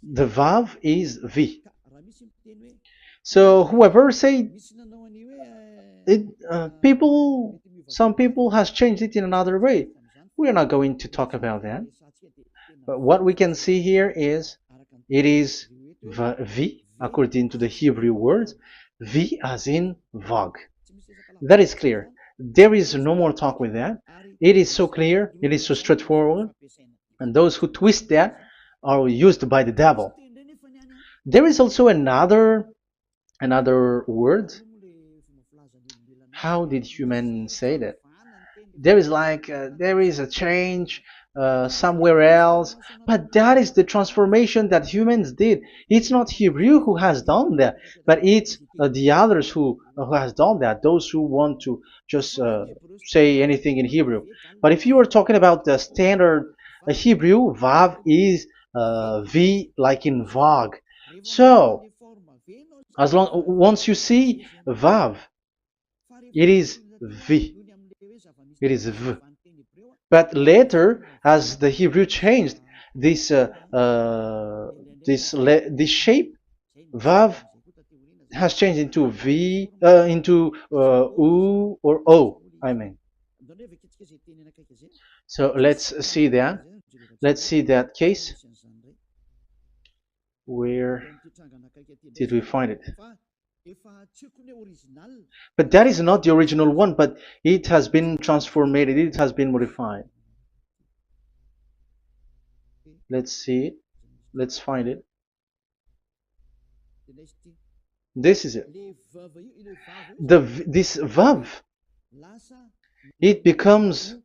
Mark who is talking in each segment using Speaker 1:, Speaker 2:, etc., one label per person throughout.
Speaker 1: The Vav is V. So whoever say it, some people has changed it in another way. We are not going to talk about that. But what we can see here is it is V according to the Hebrew word, V as in Vag. That is clear. There is no more talk with that. It is so clear. It is so straightforward. And those who twist that are used by the devil. There is also another word. How did humans say that? There is there is a change somewhere else, but that is the transformation that humans did. It's not Hebrew who has done that, but it's the others who has done that. Those who want to just say anything in Hebrew. But if you are talking about the standard Hebrew, Vav is V like in Vag. So as long once you see Vav, it is V. It is V. But later, as the Hebrew changed, this this shape, Vav, has changed into V, into U or O. I mean. So let's see that. Let's see that case. Where did we find it? But that is not the original one, but it has been transformed, it has been modified. Let's see it. Let's find it. This is it. This Vav, it becomes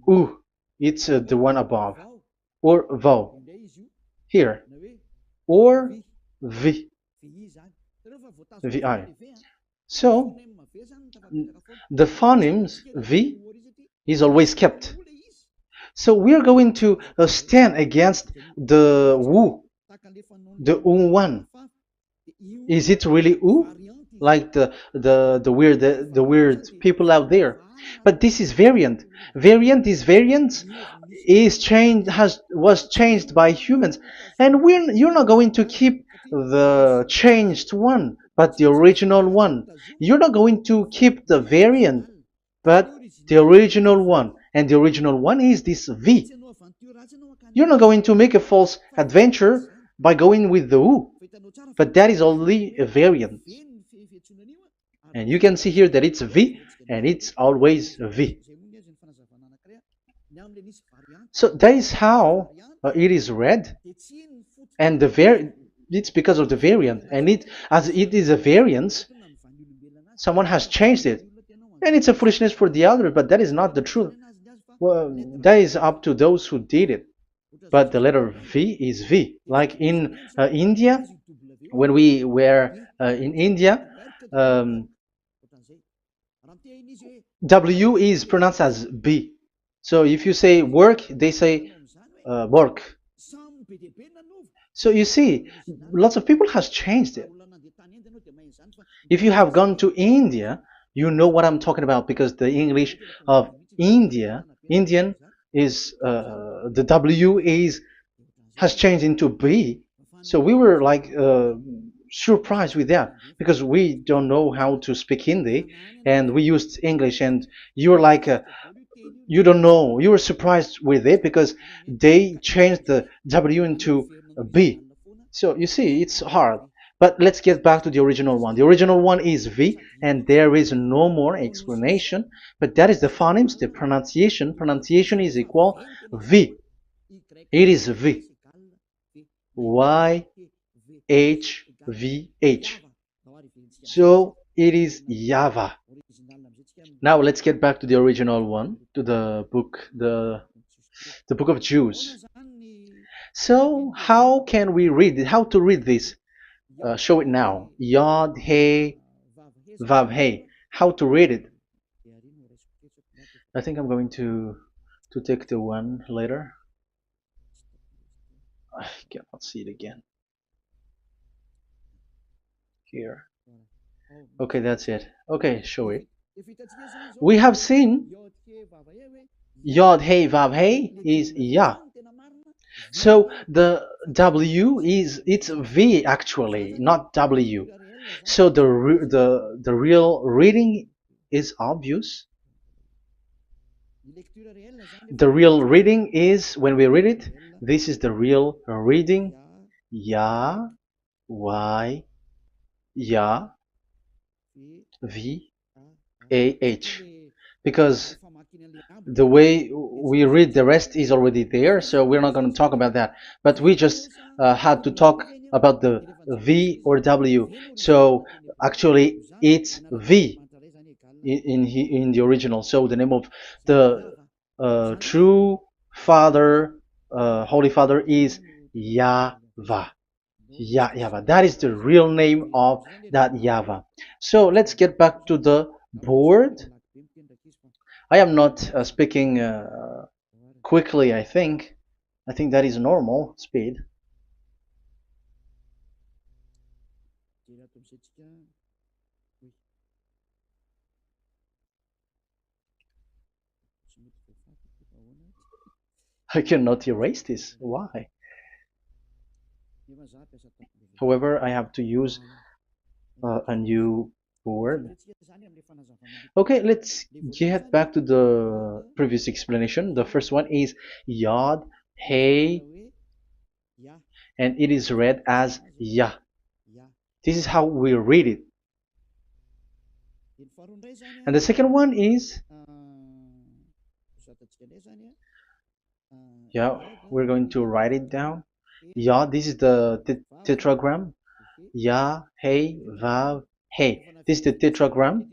Speaker 1: U. It's the one above. Or Vav. Here. Or V. VI. So the phonemes V is always kept. So we are going to stand against the Wu, the U1. Is it really U? Like the weird people out there. But this is variant. This variant is changed was changed by humans, and you're not going to keep the changed one, but the original one. You're not going to keep the variant, but the original one, and the original one is this V. You're not going to make a false adventure by going with the U, but that is only a variant. And you can see here that it's V, and it's always V. So that is how it is read, and it's because of the variant, and as it is a variance, someone has changed it, and it's a foolishness for the other, but that is not the truth. Well, that is up to those who did it. But the letter V is V. Like in India, when we were in India, W is pronounced as B. So if you say work, they say work. So you see, lots of people has changed it. If you have gone to India, you know what I'm talking about, because the English of Indian is the W has changed into B. So we were like surprised with that, because we don't know how to speak Hindi, and we used English, and you're like you don't know, you were surprised with it because they changed the W into a B. So you see, it's hard. But let's get back to the original one. The original one is V, and there is no more explanation. But that is the phonemes, the pronunciation. Pronunciation is equal V. It is V. Y, H, V, H. So it is YAHVAH. Now let's get back to the original one, to the book, the book of Jews. So how can we read it? How to read this? Show it now. Yod, He, Vav, He. How to read it? I think I'm going to take the one later. I cannot see it again. Here. Okay, that's it. Okay, show it. We have seen Yod, He, Vav, He is Yah. So the W is it's V actually, not W. So the real reading is obvious. The real reading is when we read it. This is the real reading. Ya, Y, Ya, V, A, H. Because the way we read the rest is already there, so we're not going to talk about that. But we just had to talk about the V or W. So actually, it's V in the original. So the name of the true Father, Holy Father, is YAHVAH. YAHVAH. That is the real name of that YAHVAH. So let's get back to the board. I am not speaking quickly, I think. I think that is normal speed. I cannot erase this. Why? However, I have to use a new board. Okay, let's get back to the previous explanation. The first one is Yod, Hey, and it is read as Yah. This is how we read it. And the second one is, yeah, we're going to write it down. Yod, this is the tetragram. Yah, Hey, Vav, Hey. This is the tetragram.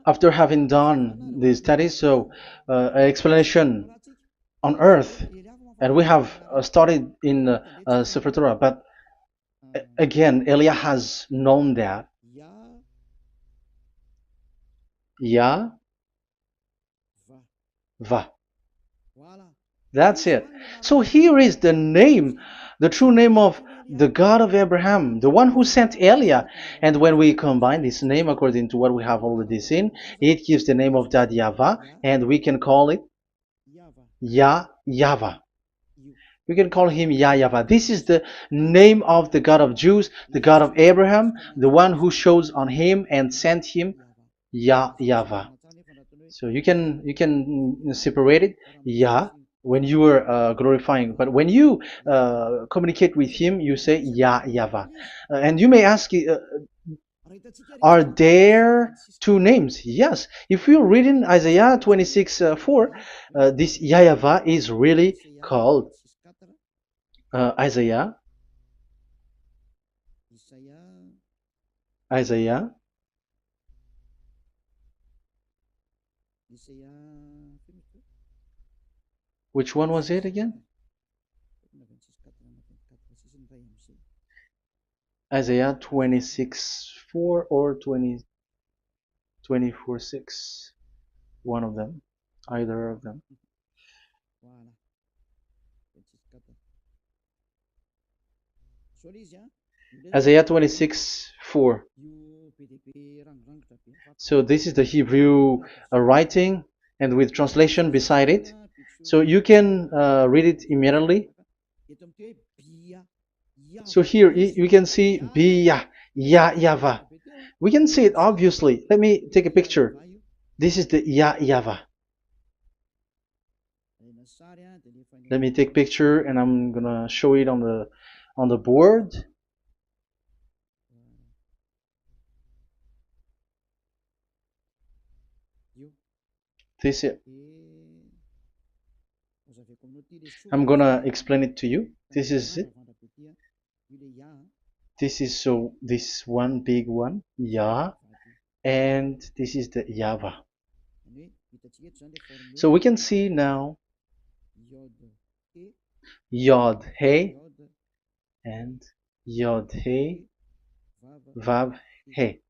Speaker 1: After having done the studies, so an explanation on earth, and we have started in Sefer Torah, but again, Elia has known that. Yah, Va. That's it. So here is the name, the true name of the God of Abraham, the one who sent Elia. And when we combine this name according to what we have already seen, it gives the name of that YAHVAH, and we can call it YAHVAH. We can call him YAHVAH. This is the name of the God of Jews, the God of Abraham, the one who shows on him and sent him, YAHVAH. So you can separate it, Yah, when you are glorifying, but when you communicate with him, you say YAHVAH. And you may ask, are there two names? Yes. If you read in Isaiah 26:4, this YAHVAH is really called Isaiah 26:4. Which one was it again? Isaiah 26:4 or 24:6. One of them. Either of them. Isaiah 26:4. So this is the Hebrew writing, and with translation beside it. So you can read it immediately. So here you can see Biyah, YAHVAH. We can see it obviously. Let me take a picture. This is the YAHVAH. Let me take picture, and I'm gonna show it on the board. This is it. I'm gonna explain it to you. This is it. This is this one big one, Yah, and this is the YAHVAH. So we can see now Yod He and Yod He Vav He.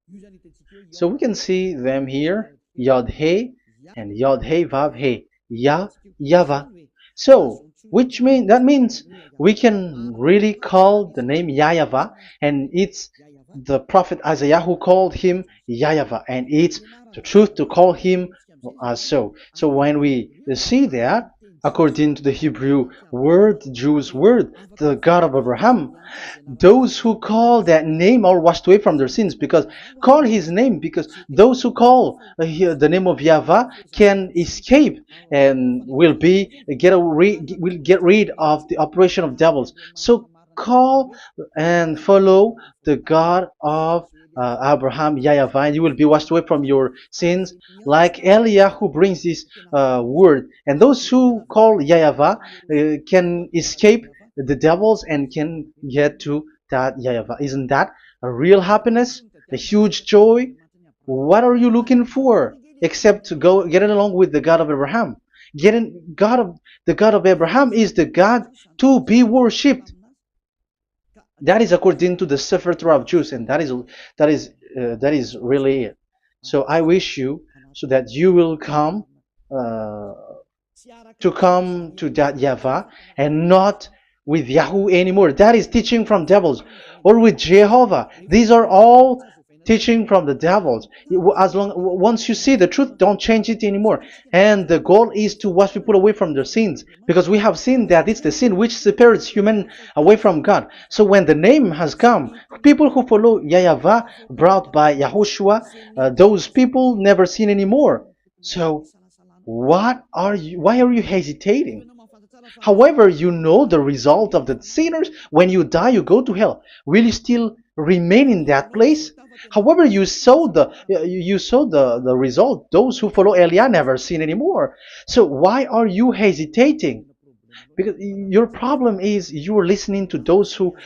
Speaker 1: So we can see them here, Yod He and Yod He Vav He, YAHVAH. So that means we can really call the name YAHVAH, and it's the prophet Isaiah who called him YAHVAH, and it's the truth to call him as so. So when we see that, according to the Hebrew word, Jewish word, the God of Abraham. Those who call that name are washed away from their sins, because call his name, because those who call the name of Yahweh can escape and will get rid of the operation of devils. So call and follow the God of Abraham, Yahweh, and you will be washed away from your sins, like Eliah who brings this word. And those who call Yahweh can escape the devils and can get to that Yahweh. Isn't that a real happiness, a huge joy? What are you looking for except to go getting along with the God of Abraham? The God of Abraham is the God to be worshipped. That is according to the Sefer Torah of Jews, and that is really it. So I wish you so that you will uh, come to that Yahweh and not with Yahoo anymore. That is teaching from devils, or with Jehovah. These are all teaching from the devils. As long once you see the truth, don't change it anymore. And the goal is to wash people away from their sins, because we have seen that it's the sin which separates human away from God. So when the name has come, people who follow Yahweh brought by Yahushua, those people never sin anymore. So why are you hesitating? However, you know the result of the sinners. When you die, you go to hell. Will you still remain in that place? However, you saw the result. Those who follow Eliah never sin anymore. So why are you hesitating? Because your problem is you're listening to those who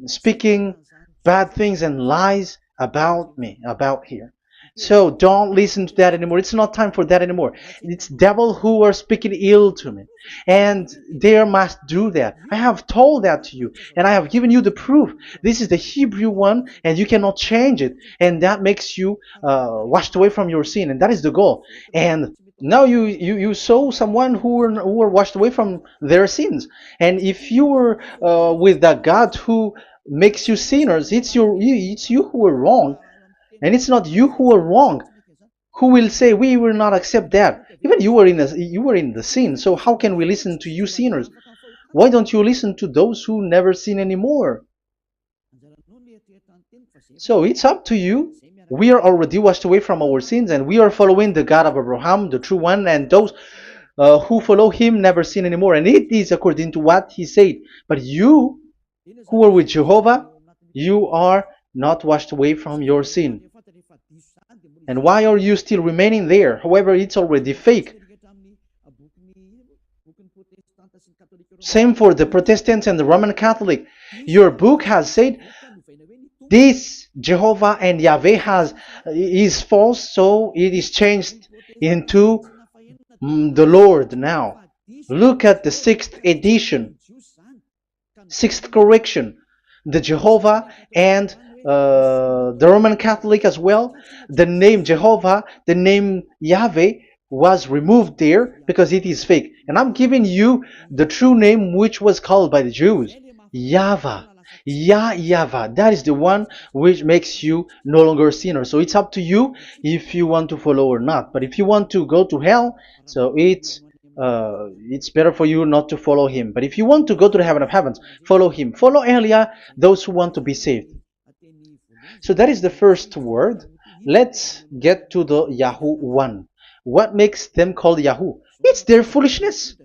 Speaker 1: speaking bad things and lies about me, about here. So don't listen to that anymore. It's not time for that anymore. It's devil who are speaking ill to me, and they must do that. I have told that to you, and I have given you the proof. This is the Hebrew one, and you cannot change it, and that makes you washed away from your sin, and that is the goal. And now you saw someone who were washed away from their sins, and if you were with that God who makes you sinners, it's you who are wrong, and it's not you who are wrong. Who will say we will not accept that? Even you were in the sin, so how can we listen to you sinners? Why don't you listen to those who never sin anymore? So it's up to you. We are already washed away from our sins, and we are following the God of Abraham, the true one, and those who follow him never sin anymore. And it is according to what he said. But you who are with Jehovah, you are not washed away from your sin. And why are you still remaining there? However, it's already fake. Same for the Protestants and the Roman Catholic. Your book has said this Jehovah and Yahweh is false, so it is changed into the Lord now. Look at the 6th edition, 6th correction. The Jehovah and the Roman Catholic as well. The name Jehovah, the name Yahweh was removed there because it is fake. And I'm giving you the true name which was called by the Jews, YAHVAH. YAHVAH. That is the one which makes you no longer a sinner. So it's up to you if you want to follow or not. But if you want to go to hell, so it's better for you not to follow him. But if you want to go to the heaven of heavens, follow him. Follow Eliah, those who want to be saved. So that is the first word. Let's get to the Yahoo one. What makes them called Yahoo? It's their foolishness.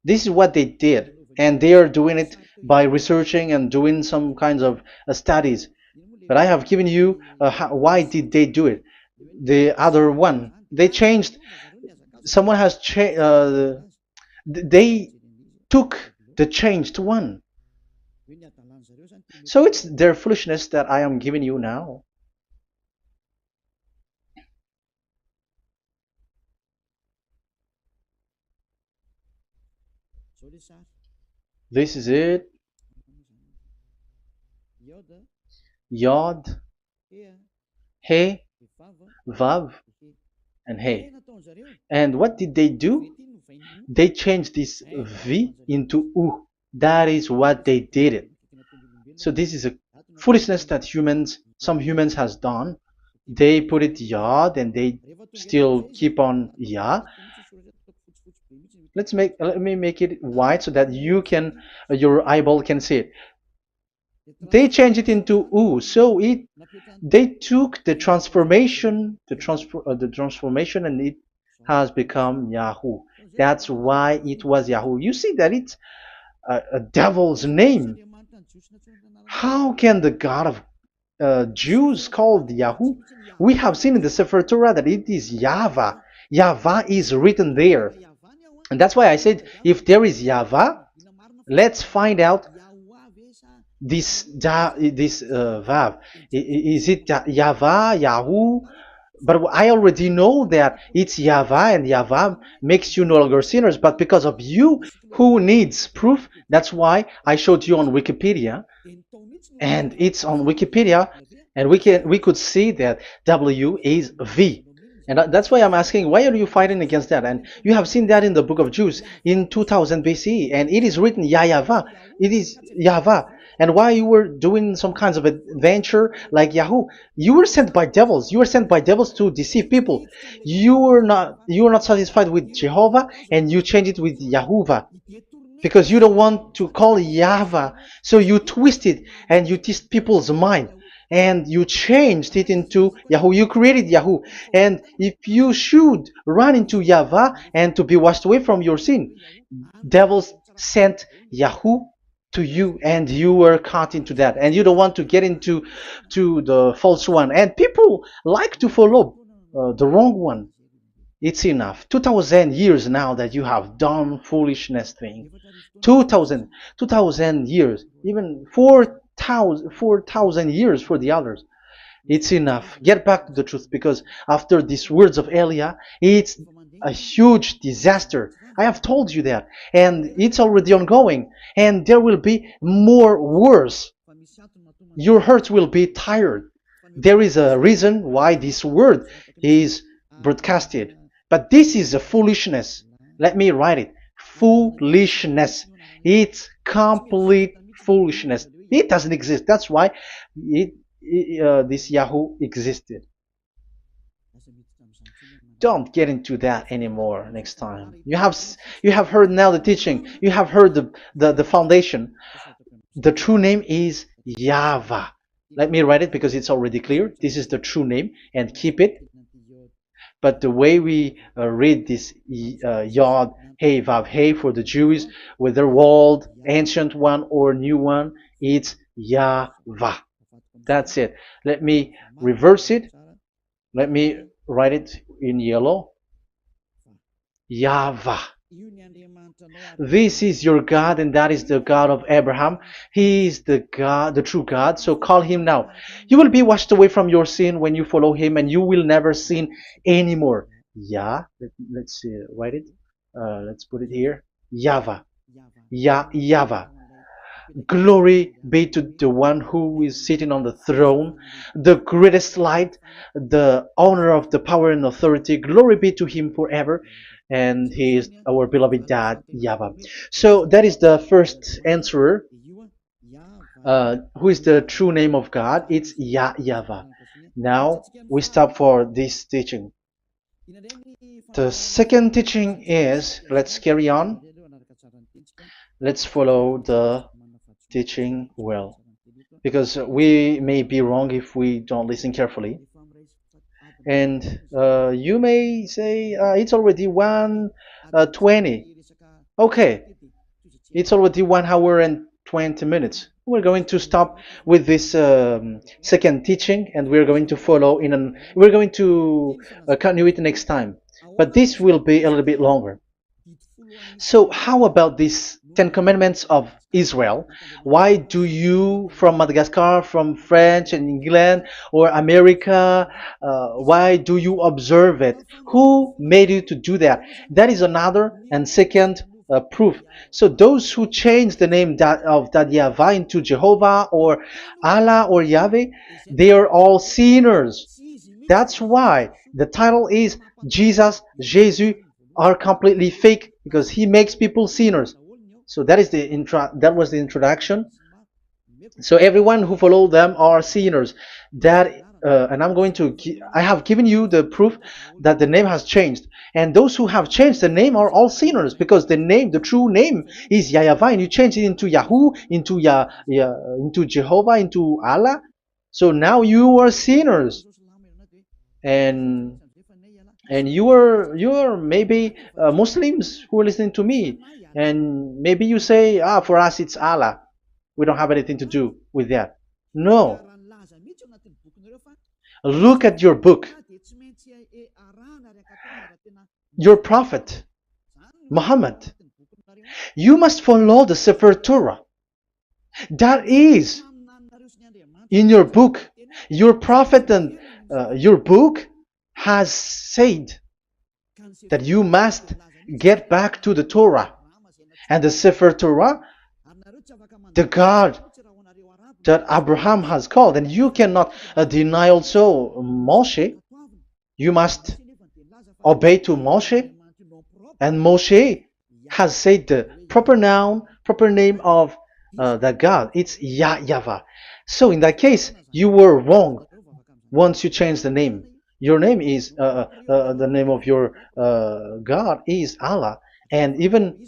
Speaker 1: This is what they did, and they are doing it by researching and doing some kinds of studies. But I have given you why did they do it. The other one, they changed. Someone has changed. They took the changed one. So it's their foolishness that I am giving you now. This is it. Yod, He, Vav, and He. And what did they do? They changed this V into U. That is what they did it. So this is a foolishness that some humans has done. They put it Yod and they still keep on Yah. Let me make it white so that you can your eyeball can see it. They changed it into U. So it they took the transformation, and it has become Yahoo. That's why it was Yahoo. You see that it's a devil's name. How can the God of Jews called Yahoo? We have seen in the Sefer Torah that it is YAHVAH. YAHVAH is written there. And that's why I said if there is YAHVAH, let's find out this Vav. Is it YAHVAH, Yahoo? But I already know that it's YAHVAH, and YAHVAH makes you no longer sinners. But because of you who needs proof, that's why I showed you on Wikipedia, and it's on Wikipedia, and we could see that W is V. And that's why I'm asking, why are you fighting against that? And you have seen that in the book of Jude in 2000 BCE, and it is written YAHVAH. It is YAHVAH. And why you were doing some kinds of adventure like Yahoo? You were sent by devils. You were sent by devils to deceive people. You were not satisfied with Jehovah, and you changed it with Yahuwah because you don't want to call Yahweh. So you twist it and you twist people's mind, and you changed it into Yahoo. You created Yahoo. And if you should run into Yahweh and to be washed away from your sin, devils sent Yahoo to you, and you were caught into that, and you don't want to get into the false one. And people like to follow the wrong one. It's enough. 2000 years now that you have done foolishness thing. 2000 years, even 4,000 years for the others. It's enough. Get back to the truth, because after these words of Elia, it's a huge disaster. I have told you that, and it's already ongoing, and there will be more worse. Your heart will be tired. There is a reason why this word is broadcasted. But this is a foolishness. Let me write it. Foolishness. It's complete foolishness. It doesn't exist. That's why this Yahoo existed. Don't get into that anymore next time. You have heard now the teaching. You have heard the foundation. The true name is YAHVAH. Let me write it because it's already clear. This is the true name, and keep it. But the way we read this Yod, Hey, Vav, Hey for the Jews, whether old, ancient one or new one, it's YAHVAH. That's it. Let me reverse it. Let me write it in yellow. YAHVAH. This is your God, and that is the God of Abraham. He is the God, the true God. So call him now. You will be washed away from your sin when you follow him, and you will never sin anymore. Let's see, write it. Let's put it here. YAHVAH. YAHVAH. Glory be to the one who is sitting on the throne, the greatest light, the owner of the power and authority. Glory be to him forever. And he is our beloved dad, YAHVAH. So that is the first answer. Who is the true name of God? It's YAHVAH. Now we stop for this teaching. The second teaching is, let's carry on. Let's follow the teaching well, because we may be wrong if we don't listen carefully. And you may say it's already 1:20. Okay, it's already 1 hour and 20 minutes. We're going to stop with this second teaching, and we're going to follow we're going to continue it next time. But this will be a little bit longer. So how about these 10 commandments of Israel? Why do you from Madagascar, from France and England or America, why do you observe it? Who made you to do that? That is another and second proof. So those who change the name of that Yahvah into Jehovah or Allah or Yahweh, they are all sinners. That's why the title is Jesus are completely fake, because he makes people sinners. So that is that was the introduction. So everyone who follow them are sinners. That and I have given you the proof that the name has changed. And those who have changed the name are all sinners, because the true name is YAHVAH, and you change it into Yahoo, into Jehovah, into Allah. So now you are sinners, and you are maybe Muslims who are listening to me, and maybe you say, for us it's Allah. We don't have anything to do with that. No. Look at your book. Your prophet, Muhammad. You must follow the Sefer Torah. That is in your book. Your prophet and your book has said that you must get back to the Torah. And the Sefer Torah, the God that Abraham has called. And you cannot deny also Moshe. You must obey to Moshe. And Moshe has said the proper name of the God. It's YAHVAH. So in that case, you were wrong once you change the name. Your name is, the name of your God is Allah. And even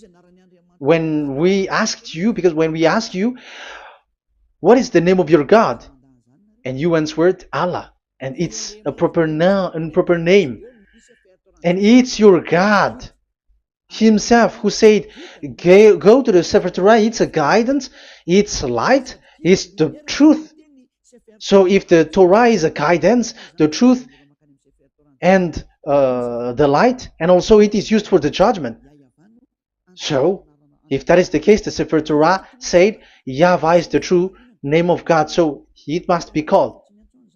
Speaker 1: when we asked you, because when we asked you, what is the name of your God? And you answered Allah. And it's a proper name. And it's your God Himself who said, go to the Sefer Torah. It's a guidance, it's light, it's the truth. So if the Torah is a guidance, the truth, and the light, and also it is used for the judgment. So if that is the case, the Sefer Torah said YAHVAH is the true name of God, so it must be called.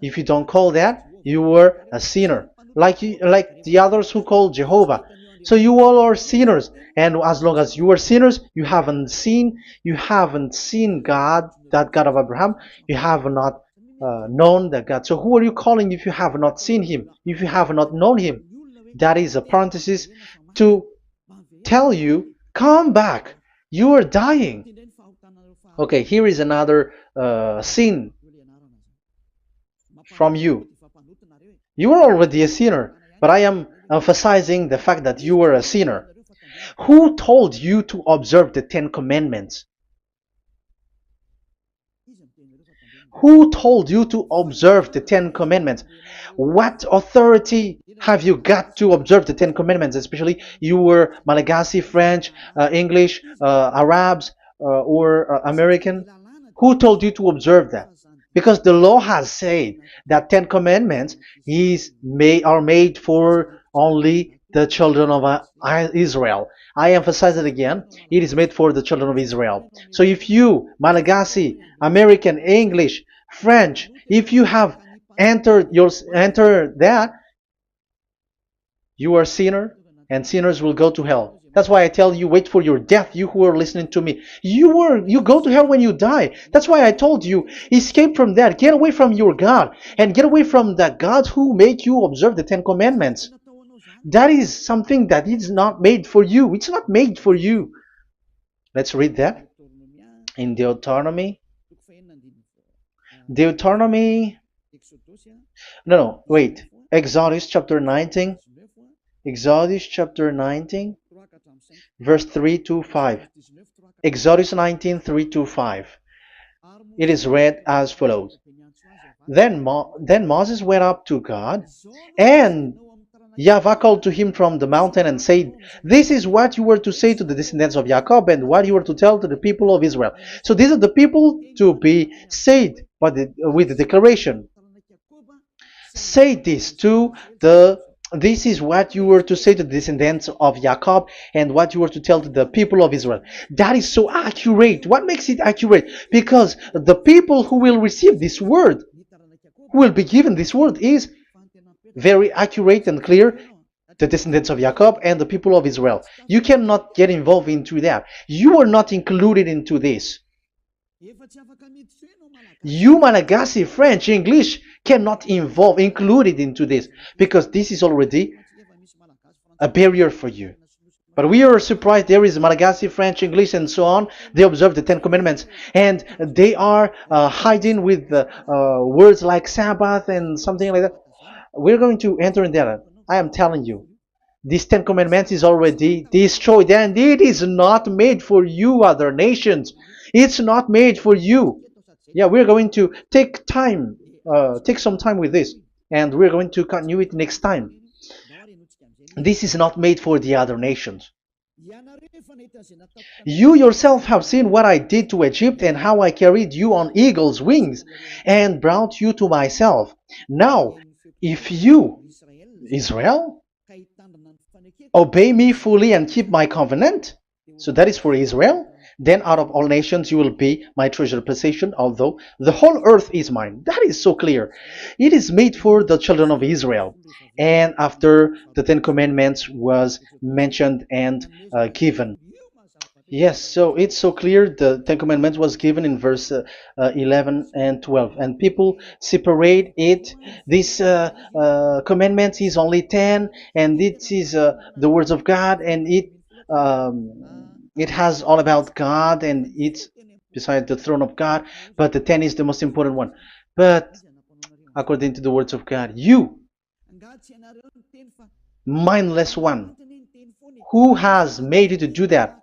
Speaker 1: If you don't call that, you were a sinner, like the others who call Jehovah. So you all are sinners, and as long as you are sinners, you haven't seen God, that God of Abraham. You have not known that God. So who are you calling if you have not seen Him? If you have not known Him? That is a parenthesis to tell you, come back. You are dying. Okay, here is another sin from you. You are already a sinner, but I am emphasizing the fact that you were a sinner. Who told you to observe the 10 Commandments? Who told you to observe the 10 Commandments? What authority have you got to observe the 10 Commandments? Especially you were Malagasy, French, English, Arabs, or American. Who told you to observe that? Because the law has said that 10 Commandments are made for only the children of Israel. I emphasize it again. It is made for the children of Israel. So if you, Malagasy, American, English, French, if you have entered that, you are a sinner, and sinners will go to hell. That's why I tell you, wait for your death, you who are listening to me. You go to hell when you die. That's why I told you, escape from that. Get away from your God, and get away from the gods who make you observe the 10 Commandments. That is something that is not made for you. It's not made for you. Let's read that in Deuteronomy. No, wait. Exodus chapter 19. Exodus chapter 19, verse 3 to 5. Exodus 19, 3 to 5. It is read as follows. Then Moses went up to God, and YAHVAH called to him from the mountain and said, this is what you were to say to the descendants of Jacob, and what you were to tell to the people of Israel. So these are the people to be saved with the declaration. Say this this is what you were to say to the descendants of Jacob, and what you were to tell to the people of Israel. That is so accurate. What makes it accurate? Because the people who will receive this word, who will be given this word, is very accurate and clear. The descendants of Jacob and the people of Israel. You cannot get involved into that. You are not included into this. You, Malagasy, French, English, cannot included into this, because this is already a barrier for you. But we are surprised. There is Malagasy, French, English, and so on. They observe the Ten Commandments, and they are hiding with words like Sabbath and something like that. We're going to enter in there. I am telling you, this Ten Commandments is already destroyed, and it is not made for you, other nations. It's not made for you. Yeah, we're going to take some time with this, and we're going to continue it next time. This is not made for the other nations. You yourself have seen what I did to Egypt and how I carried you on eagle's wings and brought you to myself. Now, if you, Israel, obey me fully and keep my covenant, so that is for Israel, then out of all nations you will be my treasured possession, although the whole earth is mine. That is so clear. It is made for the children of Israel. And after the Ten Commandments was mentioned and given. Yes, so it's so clear. The Ten Commandments was given in verse 11 and 12, and people separate it. This commandment is only 10, and it is the words of God, and it has all about God, and it's beside the throne of God. But the 10 is the most important one. But according to the words of God, you, mindless one, who has made you to do that?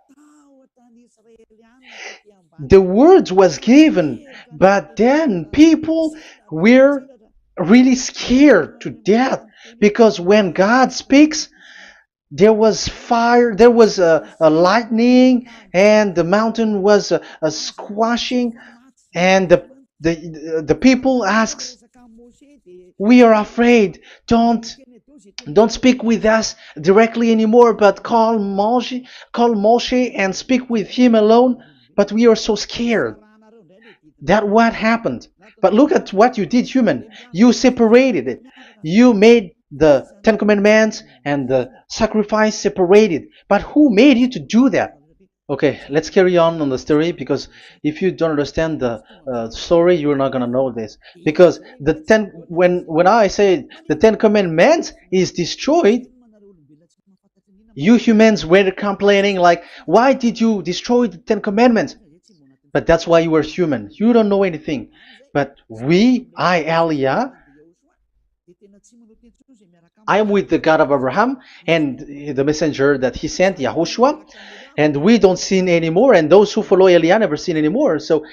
Speaker 1: The words was given, but then people were really scared to death, because when God speaks, there was fire, there was a lightning, and the mountain was a squashing, and the people asks, we are afraid. Don't speak with us directly anymore, but call Moshe and speak with him alone. But we are so scared. That what happened. But look at what you did, human. You separated it. You made the Ten Commandments and the sacrifice separated. But who made you to do that? Okay, let's carry on the story, because if you don't understand the story, you're not gonna know this. Because when I say the Ten Commandments is destroyed, you humans were complaining like, why did you destroy the Ten Commandments? But that's why you were human. You don't know anything. But Elia, I am with the God of Abraham and the messenger that he sent, YAHOSHUAH, and we don't sin anymore, and those who follow Elia never sin anymore. So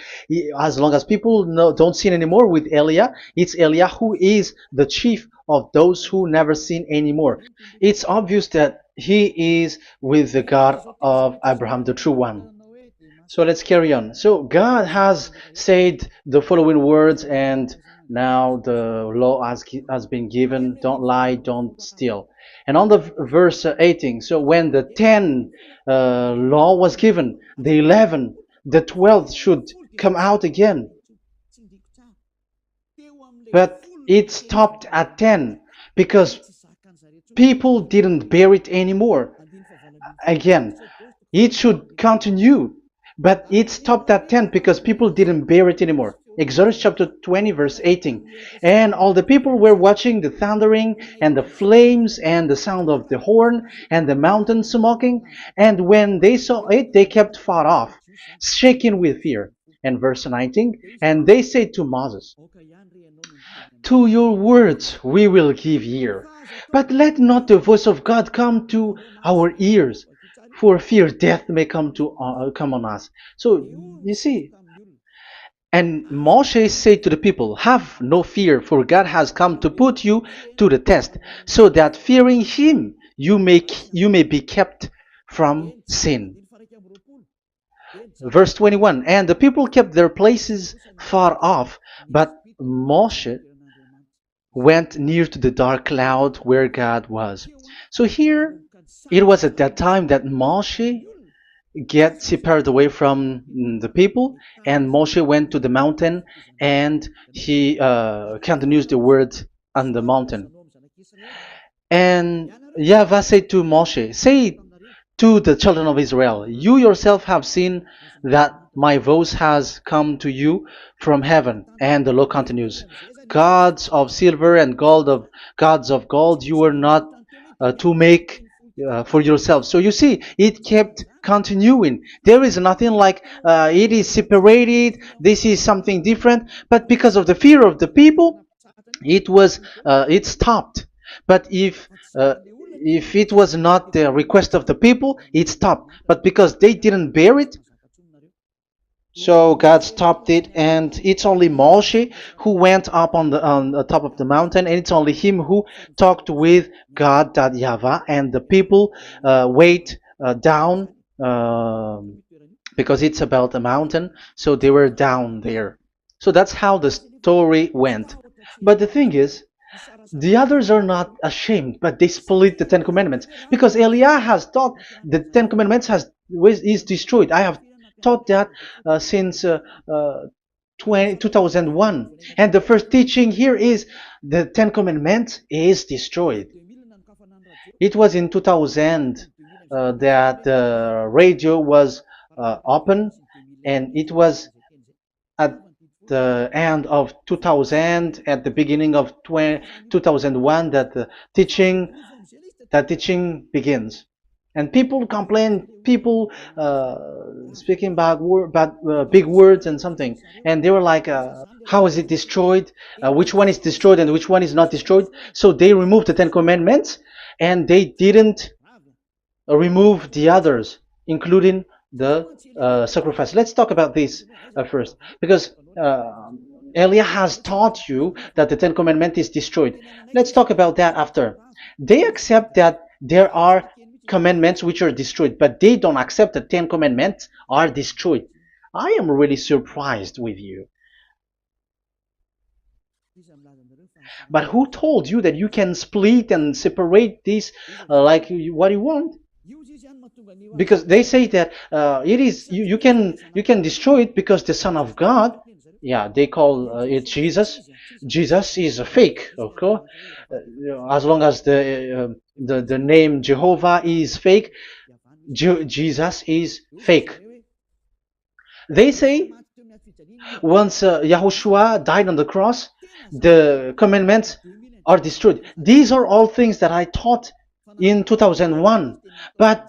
Speaker 1: as long as people don't sin anymore with Elia, it's Elia who is the chief of those who never sin anymore. It's obvious that he is with the God of Abraham, the true one. So let's carry on. So God has said the following words, and now the law has been given. Don't lie, don't steal. And on the verse 18, so when the 10 law was given, the 11, the 12th should come out again. But it stopped at 10 because people didn't bear it anymore. Again, it should continue, but it stopped at 10 because people didn't bear it anymore. Exodus chapter 20 verse 18. And all the people were watching the thundering and the flames and the sound of the horn and the mountain smoking. And when they saw it, they kept far off, shaking with fear. And verse 19. And they said to Moses, to your words we will give ear, but let not the voice of God come to our ears, for fear death may come on us. So you see, and Moshe said to the people, have no fear, for God has come to put you to the test, so that fearing him you may be kept from sin. Verse 21, and the people kept their places far off, but Moshe went near to the dark cloud where God was. So here, it was at that time that Moshe get separated away from the people, and Moshe went to the mountain, and he continues the word on the mountain. And YAHVAH said to Moshe, say to the children of Israel, you yourself have seen that my voice has come to you from heaven. And the law continues, gods of silver and gods of gold you were not to make for yourself. So you see, it kept continuing. There is nothing like it is separated. This is something different. But because of the fear of the people, it stopped. But if it was not the request of the people, it stopped. But because they didn't bear it, so God stopped it, and it's only Moshe who went up on the top of the mountain, and it's only him who talked with God, that YAHVAH, and the people wait down, because it's about a mountain, so they were down there. So that's how the story went. But the thing is, the others are not ashamed, but they split the Ten Commandments, because Eliah has taught the Ten Commandments is destroyed. I have taught that since 2001, and the first teaching here is the Ten Commandments is destroyed. It was in 2000 that the radio was open, and it was at the end of 2000, at the beginning of 2001, that the teaching begins. And people complain, people speaking bad big words and something, and they were like, how is it destroyed, which one is destroyed and which one is not destroyed. So they removed the Ten Commandments, and they didn't remove the others, including the sacrifice. Let's talk about this first, because Elia has taught you that the Ten Commandments is destroyed. Let's talk about that after. They accept that there are commandments which are destroyed, but they don't accept that 10 commandments are destroyed. I am really surprised with you. But who told you that you can split and separate this like what you want? Because they say that it is you can destroy it because the Son of God, yeah, they call it Jesus. Jesus is a fake, of course. As long as the name Jehovah is fake, Jesus is fake. They say once Yahushua died on the cross, the commandments are destroyed. These are all things that I taught in 2001, but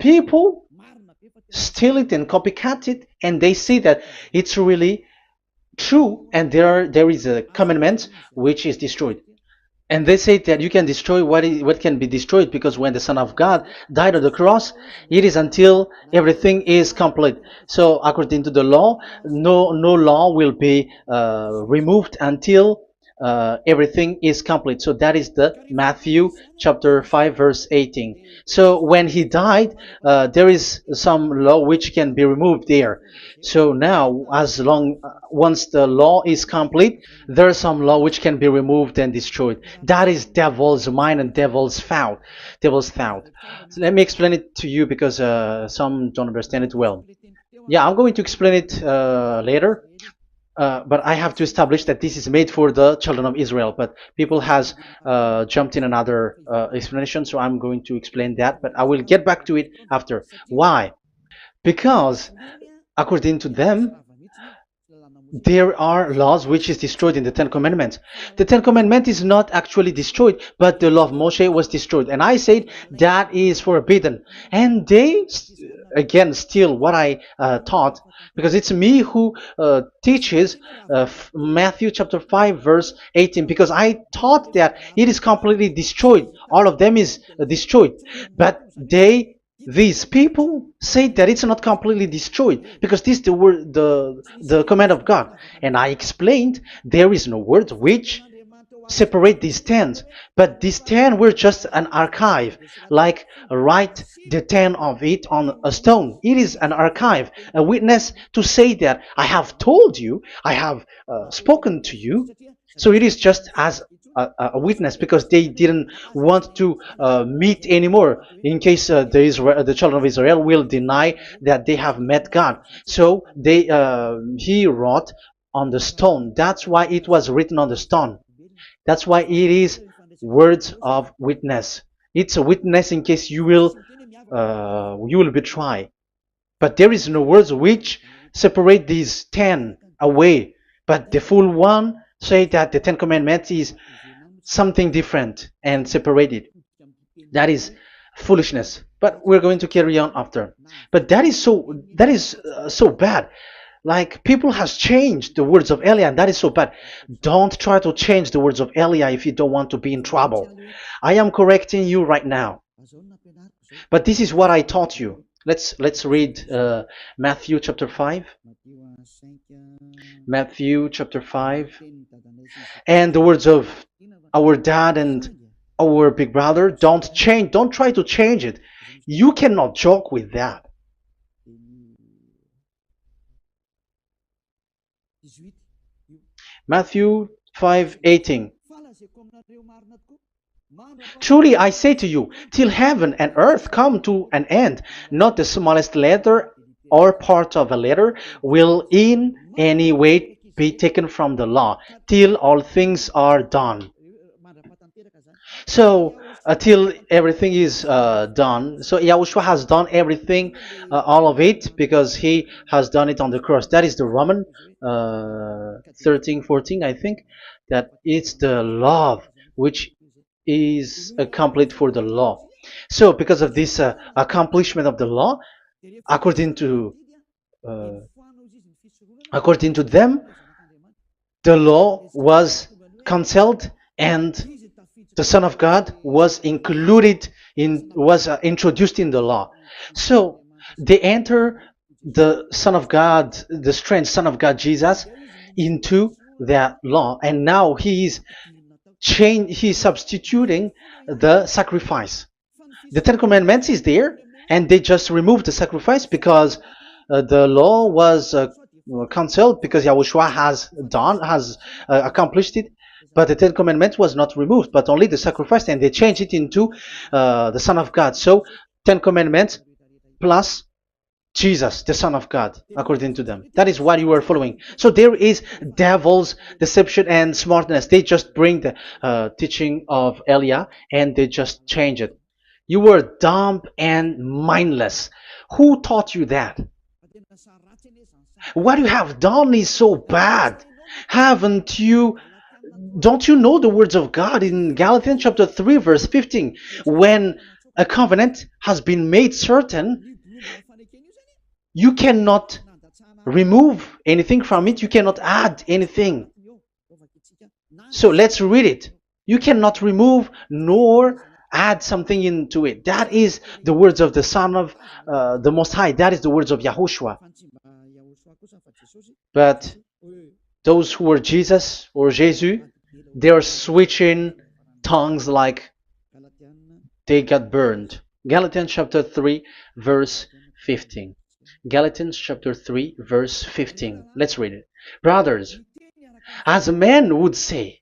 Speaker 1: people steal it and copycat it, and they say that it's really true, and there is a commandment which is destroyed. And they say that you can destroy what can be destroyed, because when the Son of God died on the cross, it is until everything is complete. So according to the law, no law will be removed until everything is complete. So that is the Matthew chapter 5 verse 18. So when he died, there is some law which can be removed there. So now, once the law is complete, there is some law which can be removed and destroyed. That is devil's mind and devil's thought. So let me explain it to you, because some don't understand it well. Yeah, I'm going to explain it later. But I have to establish that this is made for the children of Israel. But people has jumped in another explanation, so I'm going to explain that. But I will get back to it after. Why? Because according to them, there are laws which is destroyed in the Ten Commandments. The Ten Commandment is not actually destroyed, but the law of Moshe was destroyed. And I said that is forbidden. And they, again, steal what I taught, because it's me who teaches Matthew chapter 5 verse 18, because I taught that it is completely destroyed. All of them is destroyed. But these people say that it's not completely destroyed, because this is the word, the command of God. And I explained there is no word which separate these 10, but these 10 were just an archive, like write the 10 of it on a stone. It is an archive, a witness to say that I have told you, I have spoken to you. So it is just as a witness, because they didn't want to meet anymore, in case the children of Israel will deny that they have met God. So he wrote on the stone. That's why it was written on the stone. That's why it is words of witness. It's a witness in case you will betray. But there is no words which separate these 10 away. But the full one say that the 10 commandments is something different and separated. That is foolishness. But we're going to carry on after. But that is so bad. Like people has changed the words of Elia, and that is so bad. Don't try to change the words of Elia if you don't want to be in trouble. I am correcting you right now. But this is what I taught you. Let's read Matthew chapter 5. Matthew chapter 5. And the words of our dad and our big brother, don't try to change it. You cannot joke with that. Matthew 5:18. Truly I say to you, till heaven and earth come to an end, not the smallest letter or part of a letter will in any way be taken from the law, till all things are done. So until everything is done, so Yahushua has done everything, all of it, because he has done it on the cross. That is the Roman 13, 14, I think, that it's the love which is complete for the law. So because of this accomplishment of the law, according to uh, according to them, the law was cancelled and the Son of God was included in was introduced in the law. So they enter the Son of God, the strange Son of God Jesus, into that law, and now he is he is substituting the sacrifice. The Ten Commandments is there, and they just removed the sacrifice because the law was cancelled because Yahushua has accomplished it. But the Ten Commandments was not removed, but only the sacrifice, and they changed it into the Son of God. So Ten Commandments plus Jesus, the Son of God, according to them. That is what you are following. So there is devil's deception and smartness. They just bring the teaching of Elia and they just change it. You were dumb and mindless. Who taught you that? What you have done is so bad. Haven't you? Don't you know the words of God in Galatians chapter 3, verse 15? When a covenant has been made certain, you cannot remove anything from it. You cannot add anything. So let's read it. You cannot remove nor add something into it. That is the words of the Son of the Most High. That is the words of Yahushua. But those who were Jesus or Jesus, they are switching tongues like they got burned. Galatians chapter 3, verse 15. Galatians chapter 3, verse 15. Let's read it. Brothers, as a man would say,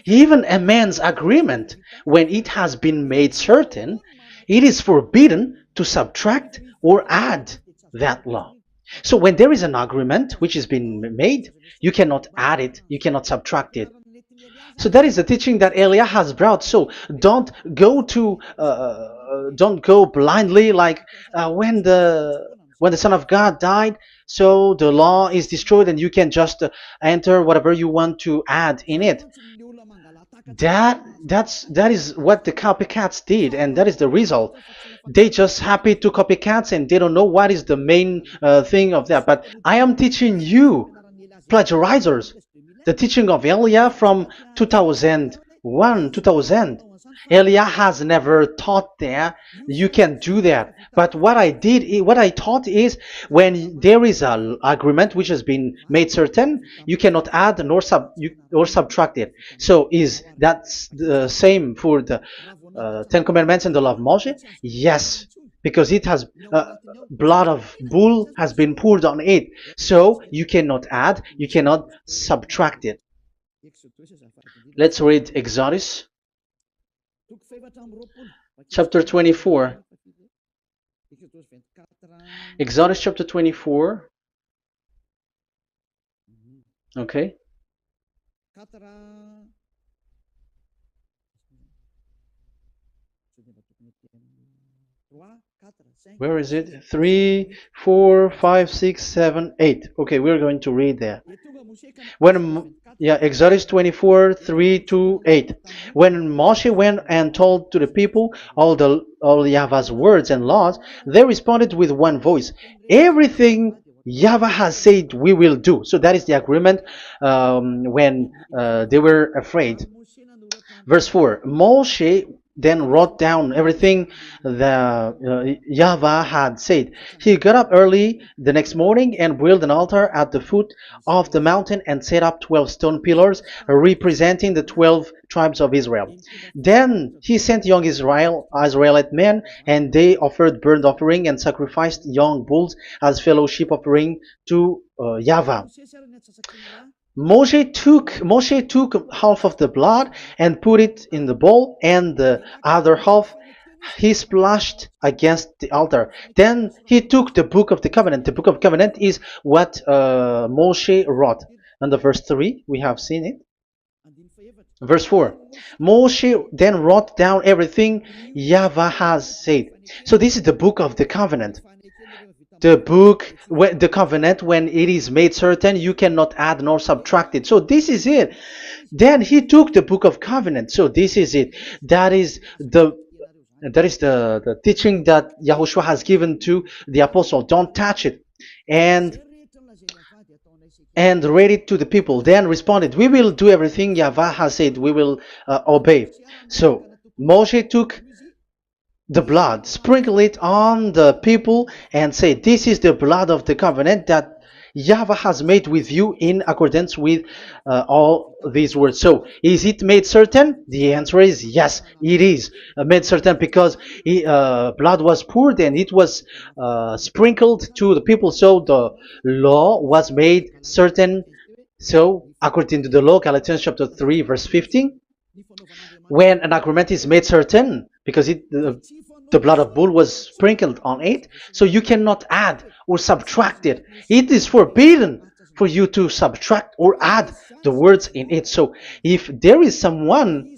Speaker 1: even a man's agreement, when it has been made certain, it is forbidden to subtract or add that law. So when there is an agreement which has been made, you cannot add it, you cannot subtract it. So that is the teaching that Elia has brought. So don't go blindly like when the Son of God died. So the law is destroyed, and you can just enter whatever you want to add in it. That is what the copycats did, and that is the result. They just happy to copycats, and they don't know what is the main thing of that. But I am teaching you, plagiarizers, the teaching of Elia from 2001, 2000. Elia has never taught that you can do that. But what I taught is when there is an agreement which has been made certain, you cannot add or subtract it. So is that the same for the Ten Commandments and the law of Moshe? Yes, because it has blood of bull has been poured on it. So you cannot add, you cannot subtract it. Let's read Exodus chapter 24. Exodus chapter 24. Okay. Where is it? 3, 4, 5, 6, 7, 8. Okay, we're going to read there. Exodus 24, 3 to 8. When Moshe went and told to the people all Yahweh's words and laws, they responded with one voice. Everything Yahweh has said we will do. So that is the agreement when they were afraid. Verse 4, Moshe then wrote down everything the Yahweh had said. He got up early the next morning and built an altar at the foot of the mountain and set up 12 stone pillars representing the 12 tribes of Israel. Then he sent young Israelite men, and they offered burnt offering and sacrificed young bulls as fellowship offering to Yahweh. Moshe took half of the blood and put it in the bowl, and the other half he splashed against the altar. Then he took the book of the covenant. The book of covenant is what Moshe wrote. And the verse 3, we have seen it. Verse 4, Moshe then wrote down everything Yahweh has said. So this is the book of the covenant. The covenant, when it is made certain, you cannot add nor subtract it. So this is it. Then he took the book of covenant. So this is it. That is the teaching that Yahushua has given to the apostle. Don't touch it. And read it to the people. Then responded, we will do everything Yahweh has said. We will obey. So Moshe took the blood, sprinkle it on the people, and say, this is the blood of the covenant that Yahweh has made with you in accordance with all these words. So, is it made certain? The answer is yes, it is made certain, because blood was poured and it was sprinkled to the people. So the law was made certain. So, according to the law, Galatians chapter 3, verse 15, when an agreement is made certain, because the blood of bull was sprinkled on it, so you cannot add or subtract it. It is forbidden for you to subtract or add the words in it. So if there is something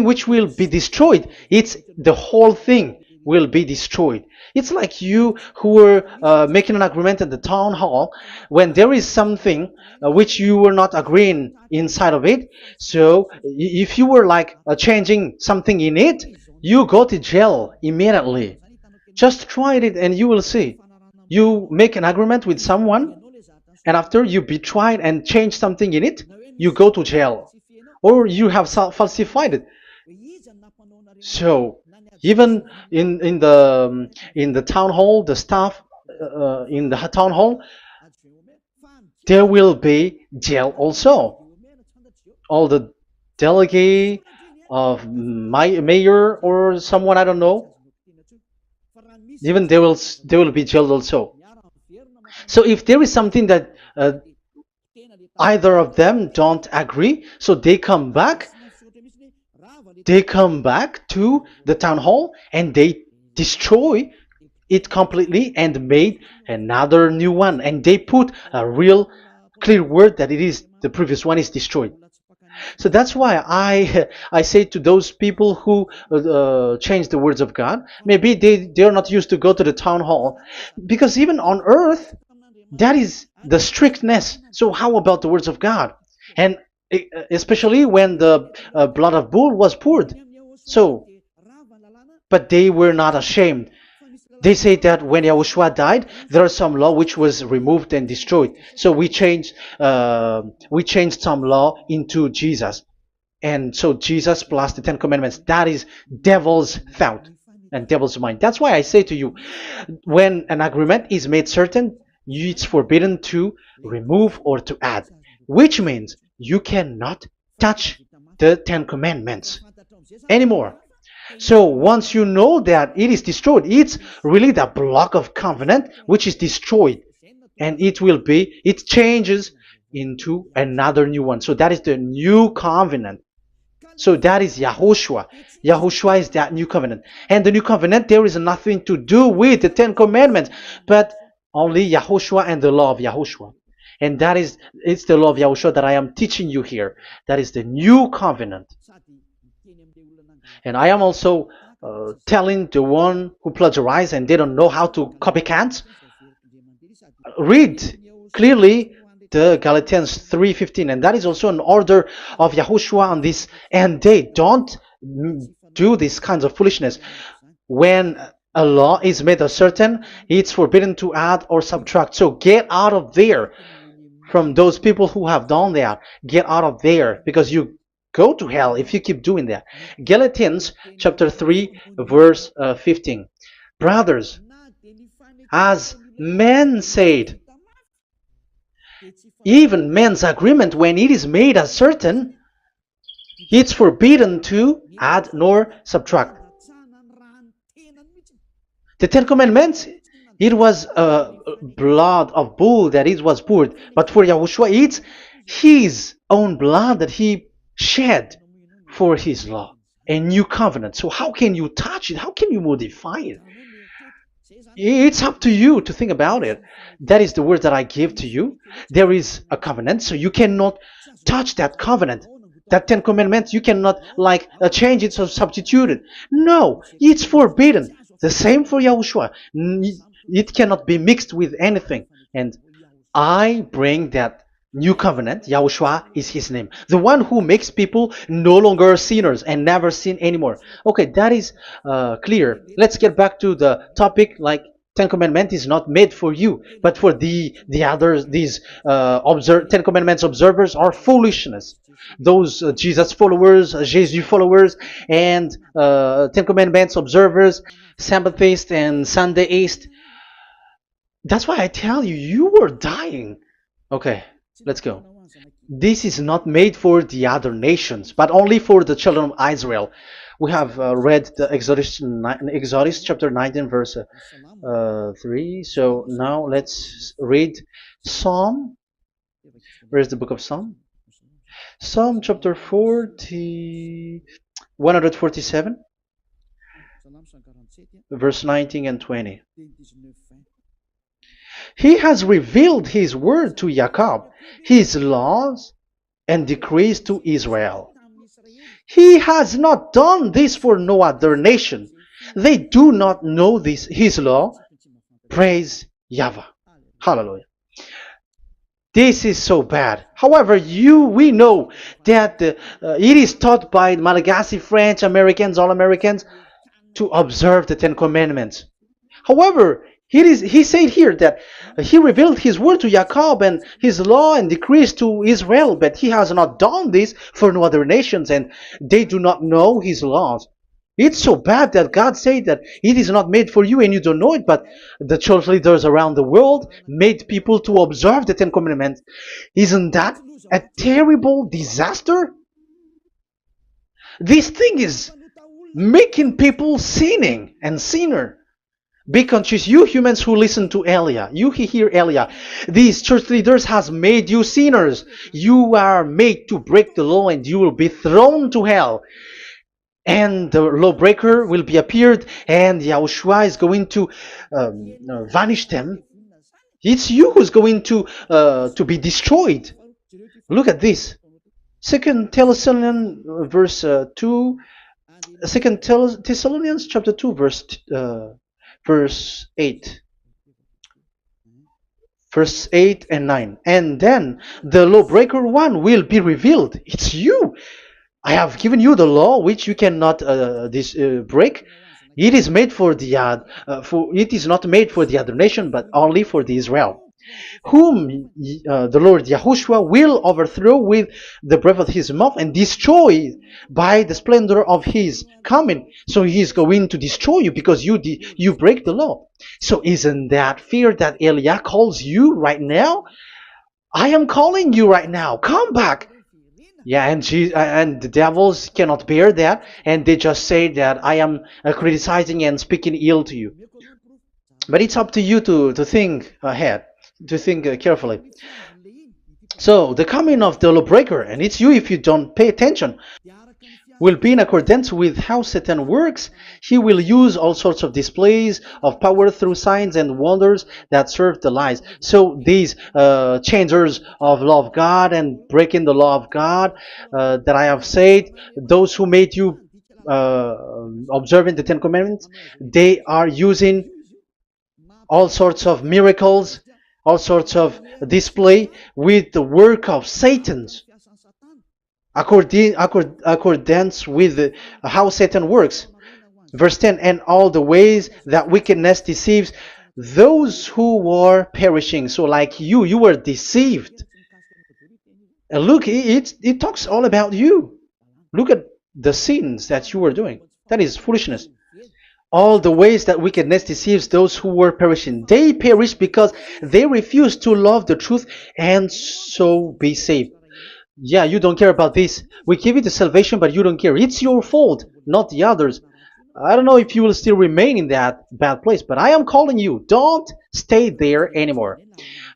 Speaker 1: which will be destroyed, it's the whole thing will be destroyed. It's like you who were making an agreement at the town hall, when there is something which you were not agreeing inside of it. So if you were like changing something in it, you go to jail immediately. Just try it and you will see. You make an agreement with someone, and after you betray and change something in it, you go to jail, or you have falsified it. So even in the town hall, the staff in the town hall, there will be jail also. All the delegate of mayor or someone, I don't know, even they will be jailed also. So if there is something that either of them don't agree, so they come back to the town hall and they destroy it completely and made another new one, and they put a real clear word that it is the previous one is destroyed. So that's why I say to those people who change the words of God, maybe they are not used to go to the town hall, because even on earth that is the strictness. So how about the words of God? And especially when the blood of bull was poured. So, but they were not ashamed. They say that when Yahushua died, there is some law which was removed and destroyed. So we changed some law into Jesus, and so Jesus plus the 10 Commandments. That is devil's thought and devil's mind. That's why I say to you, when an agreement is made certain, it's forbidden to remove or to add, which means you cannot touch the 10 Commandments anymore. So once you know that it is destroyed, it's really the block of covenant which is destroyed, and it changes into another new one. So that is the new covenant. So that is Yahushua. Yahushua is that new covenant. And the new covenant, there is nothing to do with the 10 Commandments, but only Yahushua and the law of Yahushua. And it's the law of Yahushua that I am teaching you here. That is the new covenant. And I am also telling the one who plagiarize and they don't know how to copycat, read clearly the Galatians 3:15, and that is also an order of Yahushua on this. And they don't do these kinds of foolishness. When a law is made a certain, it's forbidden to add or subtract. So get out of there from those people who have done that. Get out of there, because you go to hell if you keep doing that. Galatians chapter 3 verse 15. Brothers, as men said, even men's agreement, when it is made as certain, it's forbidden to add nor subtract. The Ten Commandments, it was blood of bull that it was poured. But for Yahushua, it's his own blood that he shed for his law, a new covenant. So how can you touch it? How can you modify it? It's up to you to think about it. That is the word that I give to you. There is a covenant, so you cannot touch that covenant. That Ten Commandments, you cannot change it or substitute it. No, it's forbidden. The same for Yahushua. It cannot be mixed with anything. And I bring that new covenant. Yahushua is his name. The one who makes people no longer sinners and never sin anymore. Okay, that is clear. Let's get back to the topic. Ten Commandments is not made for you, but for the others. These Ten Commandments observers are foolishness. Those Jesus followers, Jesus followers, and Ten Commandments observers, Sabbathists and Sundayist. That's why I tell you, you were dying. Okay, let's go. This is not made for the other nations, but only for the children of Israel. We have read the Exodus chapter 19 verse 3. So now let's read Psalm. Where is the book of Psalm? Psalm chapter 147, verse 19 and 20. He has revealed his word to Jacob, his laws and decrees to Israel. He has not done this for no other nation. They do not know this, his law. Praise YAHVAH. Hallelujah. This is so bad. However, we know that it is taught by Malagasy, French, Americans, all Americans, to observe the Ten Commandments. However, he said here that he revealed his word to Jacob and his law and decrees to Israel, but he has not done this for no other nations, and they do not know his laws. It's so bad that God said that it is not made for you and you don't know it, but the church leaders around the world made people to observe the Ten Commandments. Isn't that a terrible disaster? This thing is making people sinning and sinner. Be conscious, you humans who listen to Elia, you hear Elia, these church leaders has made you sinners. You are made to break the law and you will be thrown to hell. And the lawbreaker will be appeared and Yahushua is going to vanish them. It's you who's going to be destroyed. Look at this. Second Thessalonians verse 2. Second Thessalonians chapter 2 verse 8. Verse 8 and 9. And then the lawbreaker one will be revealed. It's you. I have given you the law which you cannot break. It is made for the it is not made for the other nation, but only for the Israel, whom the Lord Yahushua will overthrow with the breath of his mouth and destroy by the splendor of his coming. So he is going to destroy you because you break the law. So isn't that fear that Elia calls you right now? I am calling you right now. Come back. Yeah, and the devils cannot bear that, and they just say that I am criticizing and speaking ill to you. But it's up to you to think ahead, to think carefully. So the coming of the lawbreaker, and it's you if you don't pay attention. will be in accordance with how Satan works. He will use all sorts of displays of power through signs and wonders that serve the lies. So these changers of law of God and breaking the law of God that I have said, those who made you uh, observing the Ten Commandments, they are using all sorts of miracles, all sorts of display with the work of Satan's accordance with how Satan works. Verse 10, and all the ways that wickedness deceives those who were perishing. So like you were deceived. And look, it talks all about you. Look at the sins that you were doing. That is foolishness. All the ways that wickedness deceives those who were perishing. They perish because they refuse to love the truth and so be saved. Yeah, you don't care about this. We give you the salvation, but you don't care. It's your fault, not the others. I don't know if you will still remain in that bad place, but I am calling you. Don't stay there anymore.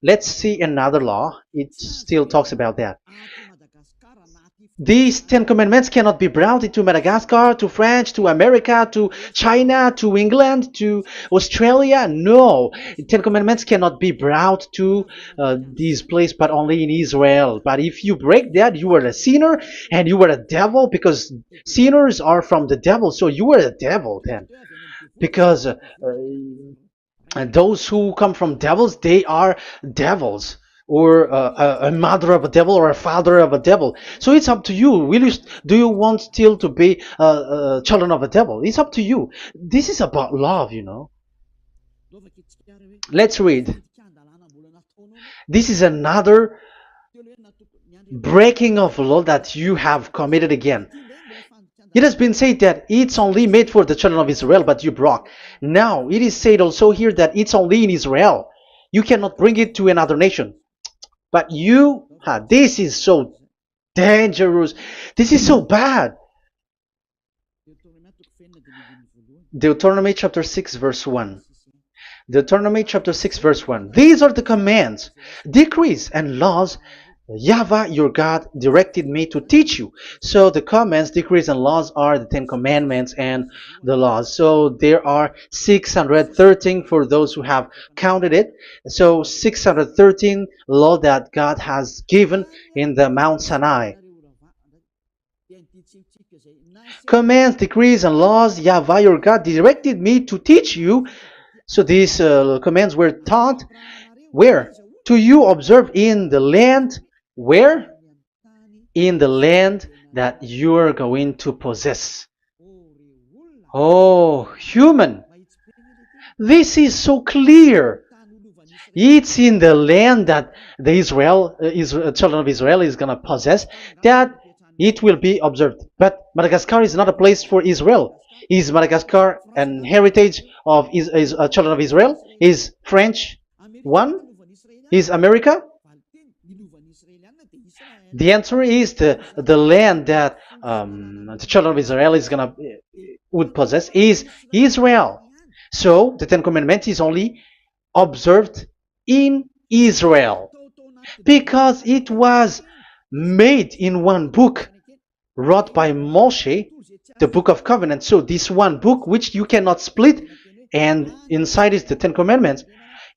Speaker 1: Let's see another law. It still talks about that. These Ten Commandments cannot be brought into Madagascar, to France, to America, to China, to England, to Australia. No, Ten Commandments cannot be brought to these places, but only in Israel. But if you break that, you are a sinner and you are a devil, because sinners are from the devil. So you are a devil then, because and those who come from devils, they are devils, or a mother of a devil, or a father of a devil. So it's up to you. Do you want still to be children of a devil? It's up to you. This is about love. Let's read. This is another breaking of law that you have committed again. It has been said that it's only made for the children of Israel, but you broke. Now, it is said also here that it's only in Israel. You cannot bring it to another nation. But this is so dangerous. This is so bad. Deuteronomy chapter 6 verse 1. Deuteronomy chapter 6 verse 1. These are the commands, decrees, and laws YAHVAH your God directed me to teach you. So the commands, decrees, and laws are the Ten Commandments and the laws. So there are 613 for those who have counted it. So 613 law that God has given in the Mount Sinai. Commands, decrees, and laws YAHVAH your God directed me to teach you. So these commands were taught where? To you observe in the land. Where? In the land that you are going to possess. Oh, human. This is so clear. It's in the land that the children of Israel is going to possess that it will be observed. But Madagascar is not a place for Israel. Is Madagascar an heritage of children of Israel? Is French one? Is America? The answer is the land that the children of Israel would possess is Israel. So the Ten Commandments is only observed in Israel because it was made in one book wrote by Moshe, the Book of Covenant. So this one book which you cannot split, and inside is the Ten Commandments.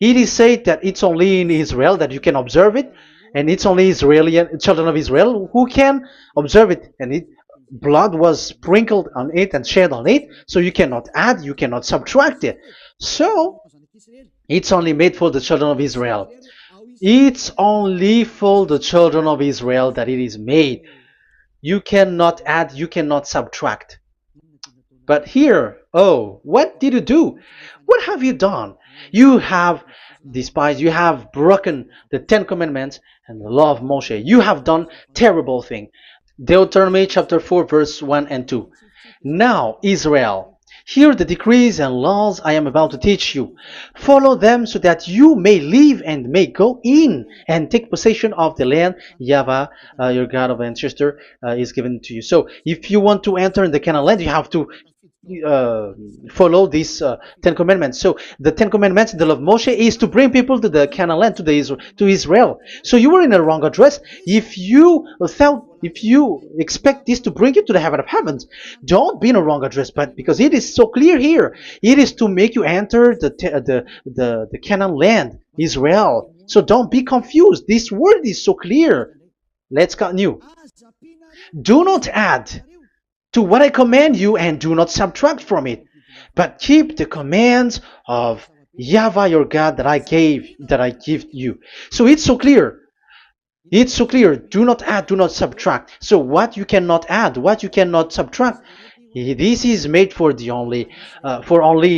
Speaker 1: It is said that it's only in Israel that you can observe it, and it's only children of Israel who can observe it. And blood was sprinkled on it and shed on it, so you cannot add, you cannot subtract it. So it's only made for the children of Israel. It's only for the children of Israel that it is made. You cannot add, you cannot subtract. But here, what did you do? What have you done? You have despised, you have broken the Ten Commandments and the law of Moshe. You have done terrible thing. Deuteronomy chapter 4 verse 1 and 2. Now, Israel, hear the decrees and laws I am about to teach you. Follow them so that you may live and may go in and take possession of the land YAHVAH, your God of ancestor, is given to you. So if you want to enter in the Canaan land, you have to uh, follow these Ten Commandments. So the Ten Commandments, the law of Moshe, is to bring people to the Canaan land, to Israel. So you were in the wrong address. If you expect this to bring you to the heaven of heavens, don't be in a wrong address. But because it is so clear here, it is to make you enter the Canaan land, Israel. So don't be confused. This word is so clear. Let's continue. Do not add to what I command you, and do not subtract from it, but keep the commands of YAHVAH your God that I give you. So it's so clear. It's so clear. Do not add, do not subtract. So what you cannot add, what you cannot subtract, this is made for only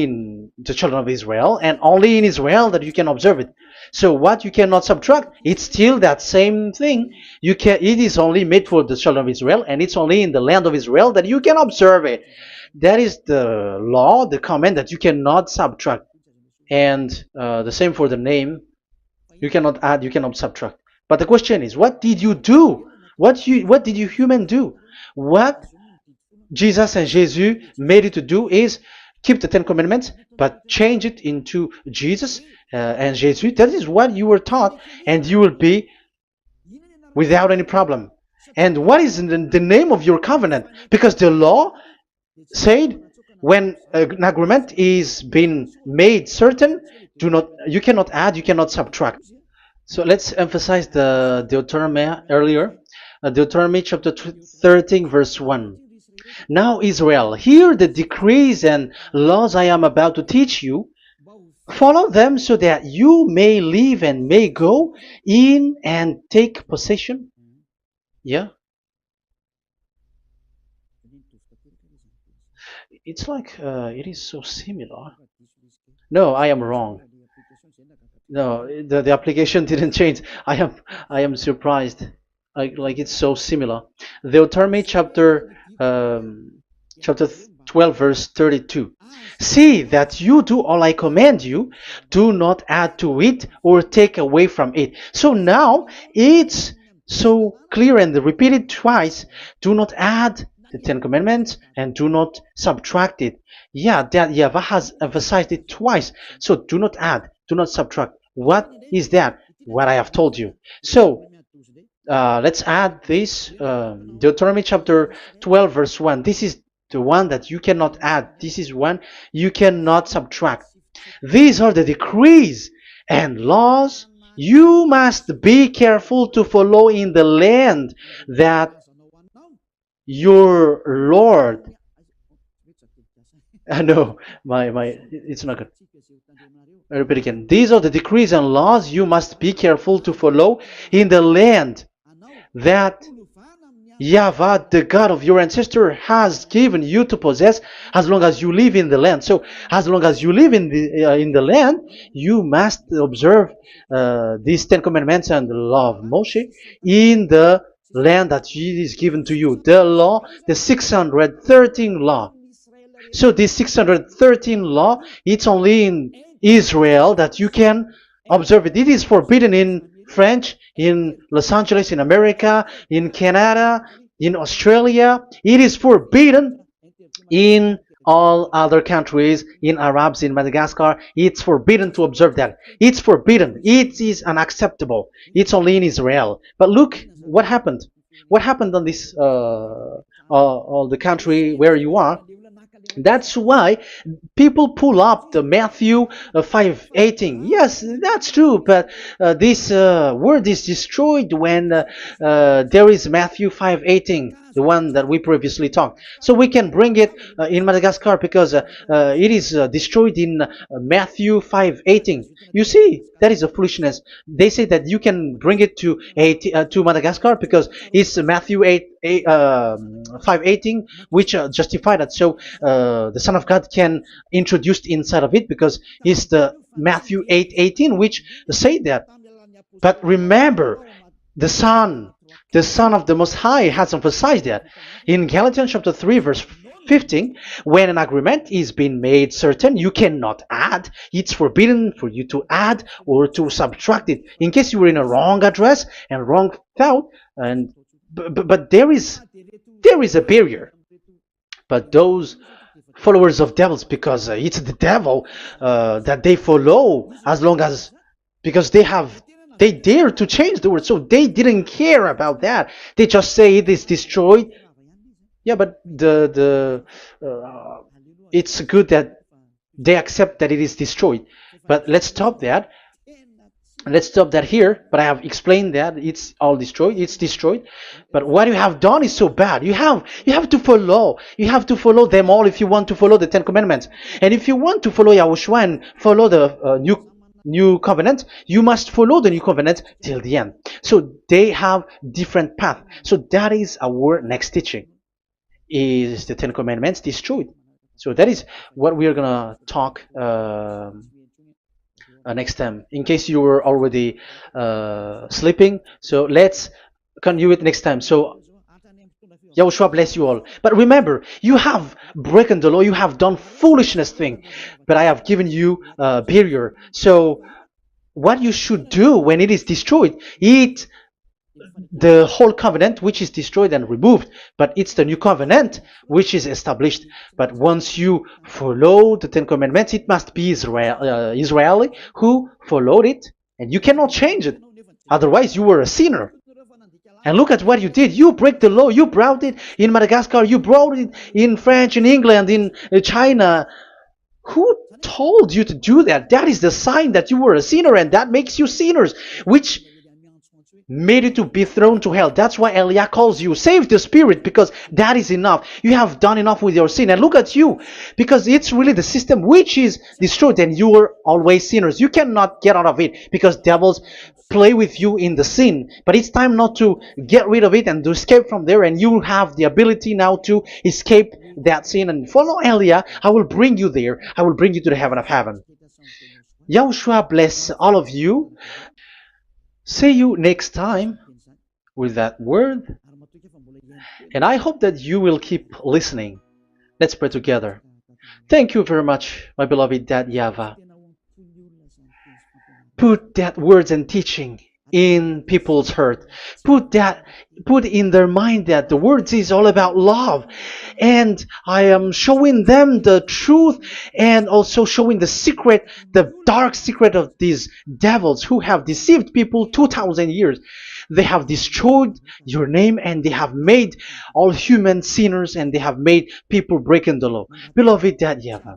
Speaker 1: in the children of Israel, and only in Israel that you can observe it. So what you cannot subtract, it's still that same thing. It is only made for the children of Israel, and it's only in the land of Israel that you can observe it. That is the law, the command that you cannot subtract. And the same for the name. You cannot add, you cannot subtract. But the question is, what did you do? What did you human do? What Jesus and Jesus made you to do is keep the Ten Commandments, but change it into Jesus and Jesus. That is what you were taught, and you will be without any problem. And what is the name of your covenant? Because the law said when an agreement is being made certain, you cannot add, you cannot subtract. So let's emphasize the Deuteronomy earlier. Deuteronomy chapter 13 verse 1. Now Israel, hear the decrees and laws I am about to teach you. Follow them so that you may live and may go in and take possession. Yeah. It's like it is so similar. No, I am wrong. No, the application didn't change. I am surprised. Like it's so similar. Deuteronomy chapter 12 verse 32. See that you do all I command you. Do not add to it or take away from it. So now it's so clear and repeated twice. Do not add the Ten Commandments and do not subtract it. Yeah, that YAHVAH has emphasized it twice. So do not add, do not subtract. What is that? What I have told you. So let's add this Deuteronomy chapter 12 verse 1. This is the one that you cannot add. This is one you cannot subtract. These are the decrees and laws you must be careful to follow in the land that your Lord. No, it's not good. I repeat again. These are the decrees and laws you must be careful to follow in the land that YAHVAH, the God of your ancestor, has given you to possess, as long as you live in the land. So, as long as you live in the land, you must observe these Ten Commandments and the law of Moshe in the land that is given to you. The law, the 613 law. So this 613 law, it's only in Israel that you can observe it. It is forbidden in French, in Los Angeles, in America, in Canada, in Australia. It is forbidden in all other countries, in Arabs, in Madagascar. It's forbidden to observe that. It's forbidden. It is unacceptable. It's only in Israel. But look what happened. What happened on this, all the country where you are. That's why people pull up the Matthew 5:18. Yes, that's true, but this word is destroyed when there is Matthew 5:18, the one that we previously talked. So we can bring it in Madagascar because it is destroyed in Matthew 5:18. You see, that is a foolishness. They say that you can bring it to Madagascar because it's Matthew 5:18, which justify that. So the Son of God can introduce inside of it because it's the Matthew 8:18 which say that. But remember, the Son of the Most High has emphasized that in Galatians chapter 3 verse 15, when an agreement is being made certain, you cannot add. It's forbidden for you to add or to subtract it. In case you were in a wrong address and wrong thought, but there is a barrier. But those followers of devils because it's the devil that they follow, as long as, because they dare to change the word, so they didn't care about that. They just say it is destroyed. Yeah, but it's good that they accept that it is destroyed. But let's stop that here. But I have explained that it's all destroyed. It's destroyed. But what you have done is so bad. You have to follow. You have to follow them all if you want to follow the Ten Commandments. And if you want to follow Yahushua and follow the new covenant, you must follow the new covenant till the end. So they have different path. So that is our next teaching. Is the Ten Commandments destroyed? So that is what we are gonna talk next time. In case you were already sleeping, so let's continue it next time. So Yahushua bless you all. But remember, you have broken the law, you have done foolishness thing, but I have given you a barrier. So what you should do when it is destroyed, it the whole covenant which is destroyed and removed, but it's the new covenant which is established. But once you follow the Ten Commandments, it must be Israeli who followed it, and you cannot change it. Otherwise, you were a sinner. And look at what you did. You break the law. You brought it in Madagascar. You brought it in France, in England, in China. Who told you to do that? That is the sign that you were a sinner, and that makes you sinners, which made you to be thrown to hell. That's why Elia calls you. Save the spirit, because that is enough. You have done enough with your sin. And look at you, because it's really the system which is destroyed, and you were always sinners. You cannot get out of it because devils play with you in the sin. But it's time not to get rid of it and to escape from there, and you have the ability now to escape that sin and follow Elia. I will bring you there. I will bring you to the heaven of heaven. Yahushua bless all of you. See you next time with that word. And I hope that you will keep listening. Let's pray together. Thank you very much, my beloved Dad YAHVAH. Put that words and teaching in people's heart. Put in their mind that the words is all about love. And I am showing them the truth, and also showing the secret, the dark secret of these devils who have deceived people 2,000 years. They have destroyed your name, and they have made all human sinners, and they have made people breaking the law. Beloved Dad YAHVAH,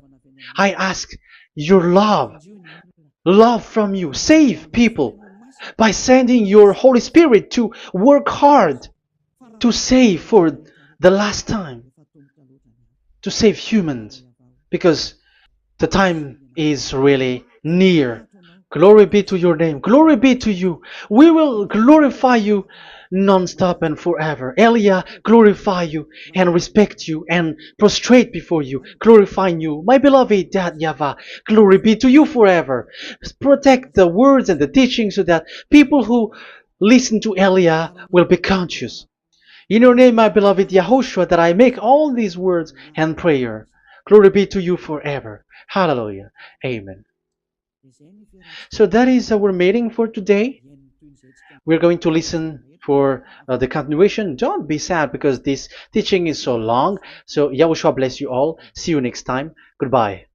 Speaker 1: I ask your love from you. Save people by sending your Holy Spirit to work hard to save for the last time, to save humans, because the time is really near. Glory be to your name. Glory be to you. We will glorify you non-stop and forever. Elia, glorify you and respect you and prostrate before you, glorifying you. My beloved Dad YAHVAH, glory be to you forever. Protect the words and the teaching so that people who listen to Elia will be conscious. In your name, my beloved YAHOSHUAH, that I make all these words and prayer. Glory be to you forever. Hallelujah. Amen. So that is our meeting for today. We're going to listen for the continuation. Don't be sad because this teaching is so long. So Yahushua bless you all. See you next time. Goodbye.